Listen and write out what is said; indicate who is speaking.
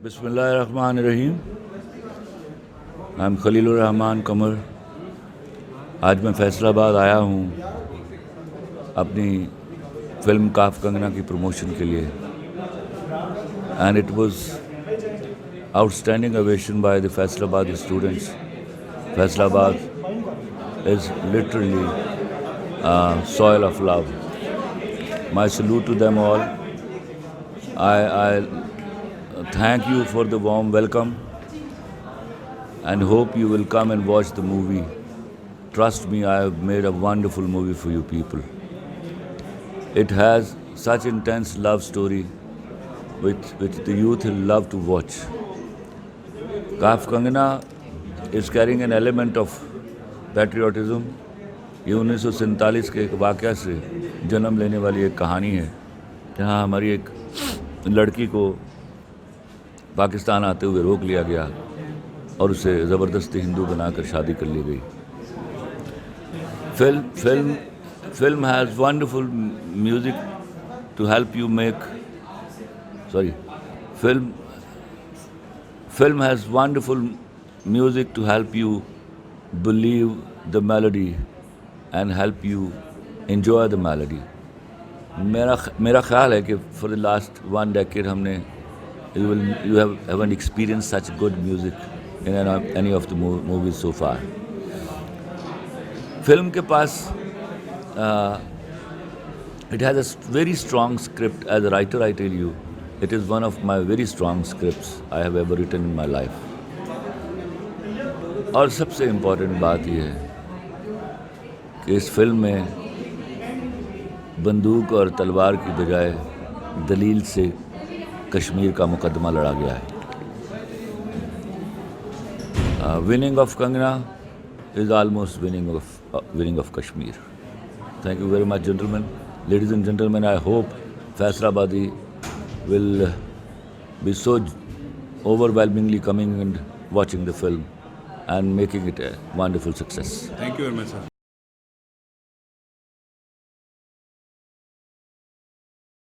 Speaker 1: बिस्मिल्लाहिर्रहमानिर्रहीम। I am Khalilur Rahman कमर। आज मैं फैसलाबाद आया हूँ अपनी फिल्म काफ कंगना की प्रमोशन के लिए, and it was outstanding ovation by the Faisalabad students. Faisalabad is literally soil of love. My salute to them all. I thank you for the warm welcome and hope you will come and watch the movie. Trust me, I have made a wonderful movie for you people. It has such intense love story which the youth will love to watch. Kaaf Kangana is carrying an element of patriotism. ये 1947 के एक वाक़या से जन्म लेने वाली एक कहानी है, जहाँ हमारी एक लड़की को पाकिस्तान आते हुए रोक लिया गया और उसे ज़बरदस्ती हिंदू बनाकर शादी कर ली गई. Film has wonderful music to help you make. Film has wonderful music to help you believe the melody and help you enjoy the melody. मेरा ख्याल है कि for the last 1 decade you haven't experienced such good music in any of the movies so far. Film के पास it has a very strong script. As a writer, I tell you, it is one of my very strong scripts I have ever written in my life. और सबसे important बात यह है कि इस film में बंदूक और तलवार की बजाय दलील से कश्मीर का मुकदमा लड़ा गया है. Winning of Kangana is almost winning of Kashmir. Thank you very much, gentlemen. Ladies and gentlemen, I hope Faisalabadi will be so overwhelmingly coming and watching the film and making it a wonderful success.
Speaker 2: Thank you very much, sir.